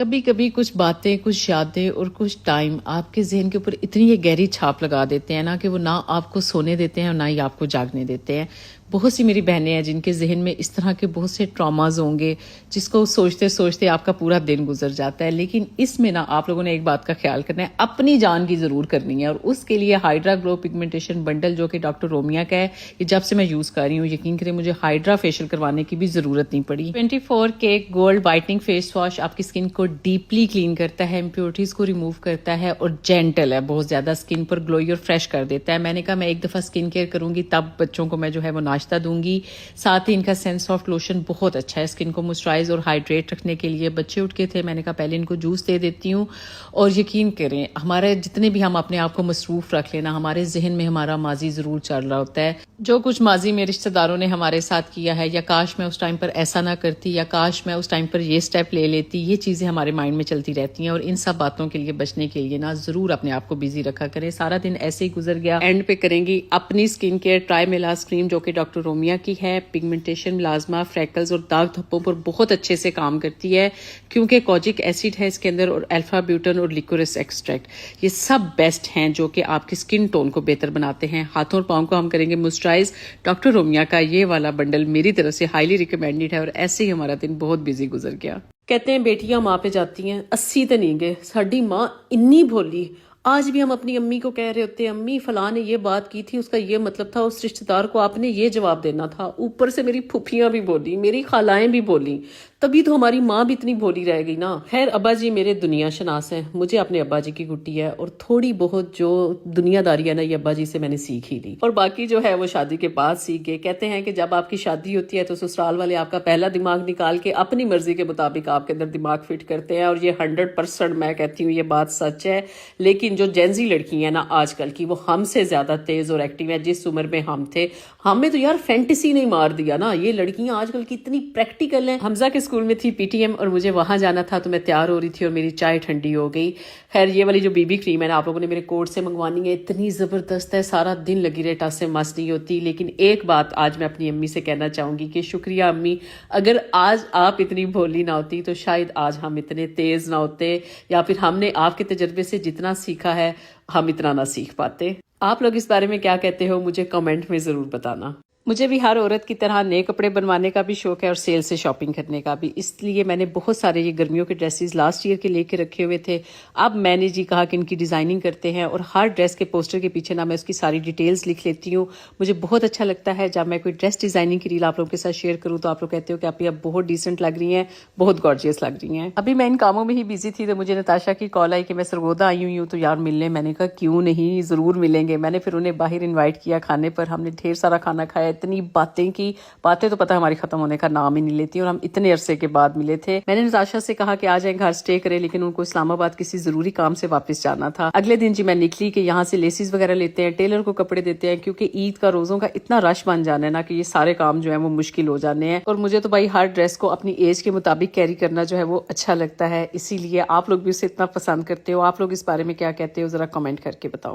کبھی کبھی کچھ باتیں، کچھ یادیں اور کچھ ٹائم آپ کے ذہن کے اوپر اتنی یہ گہری چھاپ لگا دیتے ہیں نا کہ وہ نہ آپ کو سونے دیتے ہیں اور نہ ہی آپ کو جاگنے دیتے ہیں۔ بہت سی میری بہنیں ہیں جن کے ذہن میں اس طرح کے بہت سے ٹراماز ہوں گے جس کو سوچتے سوچتے آپ کا پورا دن گزر جاتا ہے، لیکن اس میں نا آپ لوگوں نے ایک بات کا خیال کرنا ہے، اپنی جان کی ضرور کرنی ہے، اور اس کے لیے ہائیڈرا گلو پگمنٹیشن بنڈل جو کہ ڈاکٹر رومیا کا ہے، یہ جب سے میں یوز کر رہی ہوں یقین کریں مجھے ہائیڈرا فیشیل کروانے کی بھی ضرورت نہیں پڑی۔ 24K gold whitening face wash آپ کی اسکن کو ڈیپلی کلین کرتا ہے، امپیورٹیز کو ریموو کرتا ہے اور جینٹل ہے، بہت زیادہ اسکن پر گلوئی اور فریش کر دیتا ہے۔ میں نے کہا میں ایک دفعہ اسکن کیئر کروں گی تب بچوں کو میں جو ہے وہ ناشتہ دوں گی۔ ساتھ ہی ان کا سینس سافٹ لوشن بہت اچھا ہے اسکن کو موئسچرائز اور ہائیڈریٹ رکھنے کے لیے۔ بچے اٹھ کے تھے، میں نے کہا پہلے ان کو جوس دے دیتی ہوں، اور یقین کریں ہمارے جتنے بھی ہم اپنے آپ کو مصروف رکھ لینا، ہمارے ذہن میں ہمارا ماضی ضرور چل رہا ہوتا ہے، جو کچھ ماضی میں رشتہ داروں نے ہمارے ساتھ کیا ہے، یا کاش میں اس ٹائم پر ایسا نہ کرتی، یا کاش میں اس ٹائم پر یہ سٹیپ لے لیتی، یہ چیزیں ہمارے مائنڈ میں چلتی رہتی ہیں، اور ان سب باتوں کے لیے بچنے کے لیے نا ضرور اپنے آپ کو بزی رکھا کریں۔ سارا دن ایسے ہی گزر گیا، اینڈ پہ کریں گی اپنی اسکن کیئر ٹرائی میلاز کریم جو کہ ڈاکٹر رومیا کی ہے، پگمنٹیشن، ملازما، فریکلز اور داغ دھبوں پر بہت اچھے سے کام کرتی ہے کیونکہ کوجک ایسڈ ہے اس کے اندر، اور الفا بیوٹن اور لیکورس ایکسٹریکٹ، یہ سب بیسٹ ہیں جو کہ آپ کی اسکن ٹون کو بہتر بناتے ہیں۔ ہاتھوں اور پاؤں کو ہم کریں گے موئسچرائز۔ ڈاکٹر رومیا کا یہ والا بنڈل میری طرف سے ہائیلی ریکمینڈیڈ ہے، اور ایسے ہی ہمارا دن بہت بزی گزر گیا۔ کہتے ہیں بیٹیاں ماں پہ جاتی ہیں، 80 تو نہیں گئے، ساڈی ماں انی بھولی۔ آج بھی ہم اپنی امی کو کہہ رہے ہوتے ہیں امی فلاں نے یہ بات کی تھی، اس کا یہ مطلب تھا، اس رشتہ دار کو آپ نے یہ جواب دینا تھا۔ اوپر سے میری پھوپھیاں بھی بولی، میری خالائیں بھی بولی، تبھی تو ہماری ماں بھی اتنی بھولی رہ گئی نا۔ خیر ابا جی میرے دنیا شناس ہیں، مجھے اپنے ابا جی کی گٹی ہے، اور تھوڑی بہت جو دنیا داری ہے نا یہ ابا جی سے میں نے سیکھ ہی لی، اور باقی جو ہے وہ شادی کے بعد سیکھ گئے۔ کہتے ہیں کہ جب آپ کی شادی ہوتی ہے تو سسرال والے آپ کا پہلا دماغ نکال کے اپنی مرضی کے مطابق آپ کے اندر دماغ فٹ کرتے ہیں، اور یہ 100% میں کہتی ہوں یہ بات سچ ہے۔ لیکن جو جینزی لڑکی ہیں نا آج کل کی، وہ ہم سے زیادہ تیز اور ایکٹیو ہیں۔ جس عمر میں ہم تھے ہمیں تو یار فینٹیسی نہیں مار دیا نا، یہ لڑکیاں آج کل کی اتنی پریکٹیکل ہیں۔ حمزہ کے اسکول میں تھی PTM اور مجھے وہاں جانا تھا تو میں تیار ہو رہی تھی اور میری چائے ٹھنڈی ہو گئی۔ خیر یہ والی جو BB کریم ہے نا آپ لوگوں نے میرے کوڈ سے منگوانی ہے، اتنی زبردست ہے، سارا دن لگی رہے ٹس سے مس نہیں ہوتی۔ لیکن ایک بات آج میں اپنی امی سے کہنا چاہوں گی کہ شکریہ امی، اگر آج آپ اتنی بھولی نہ ہوتی تو شاید آج ہم اتنے تیز نہ ہوتے، یا پھر ہم نے آپ کے تجربے سے جتنا سیکھا ہے ہم اتنا نہ سیکھ پاتے۔ آپ لوگ اس بارے میں کیا کہتے ہو مجھے کمنٹ میں ضرور بتانا۔ مجھے بھی ہر عورت کی طرح نئے کپڑے بنوانے کا بھی شوق ہے اور سیل سے شاپنگ کرنے کا بھی، اس لیے میں نے بہت سارے یہ گرمیوں کے ڈریسز لاسٹ ایئر کے لے کے رکھے ہوئے تھے۔ اب میں نے جی کہا کہ ان کی ڈیزائننگ کرتے ہیں، اور ہر ڈریس کے پوسٹر کے پیچھے نا میں اس کی ساری ڈیٹیلز لکھ لیتی ہوں۔ مجھے بہت اچھا لگتا ہے جب میں کوئی ڈریس ڈیزائننگ کی ریل آپ لوگوں کے ساتھ شیئر کروں تو آپ لوگ کہتے ہو کہ آپ بہت ڈیسنٹ لگ رہی ہیں، بہت گارجیس لگ رہی ہیں۔ ابھی میں ان کاموں میں ہی بزی تھی تو مجھے نتاشا کی کال آئی کہ میں سرگودا آئی ہوئی ہوں تو یار ملنے، میں نے کہا کیوں نہیں، ضرور ملیں گے۔ میں نے پھر انہیں باہر انوائٹ کیا کھانے پر، ہم نے ڈھیر سارا کھانا کھایا، اتنی باتیں کی، باتیں تو پتہ ہماری ختم ہونے کا نام ہی نہیں لیتی، اور ہم اتنے عرصے کے بعد ملے تھے۔ میں نے نتاشا سے کہا کہ آ جائیں گھر اسٹے کریں، لیکن ان کو اسلام آباد کسی ضروری کام سے واپس جانا تھا۔ اگلے دن جی میں نکلی کہ یہاں سے لیسز وغیرہ لیتے ہیں، ٹیلر کو کپڑے دیتے ہیں، کیونکہ عید کا روزوں کا اتنا رش بن جانا ہے نا کہ یہ سارے کام جو ہیں وہ مشکل ہو جانے ہیں، اور مجھے تو بھائی ہر ڈریس کو اپنی ایج کے مطابق کیری کرنا جو ہے وہ اچھا لگتا ہے، اسی لیے آپ لوگ بھی اسے اتنا پسند کرتے ہو۔ آپ لوگ اس بارے میں کیا کہتے ہو ذرا کمنٹ کر کے بتاؤ۔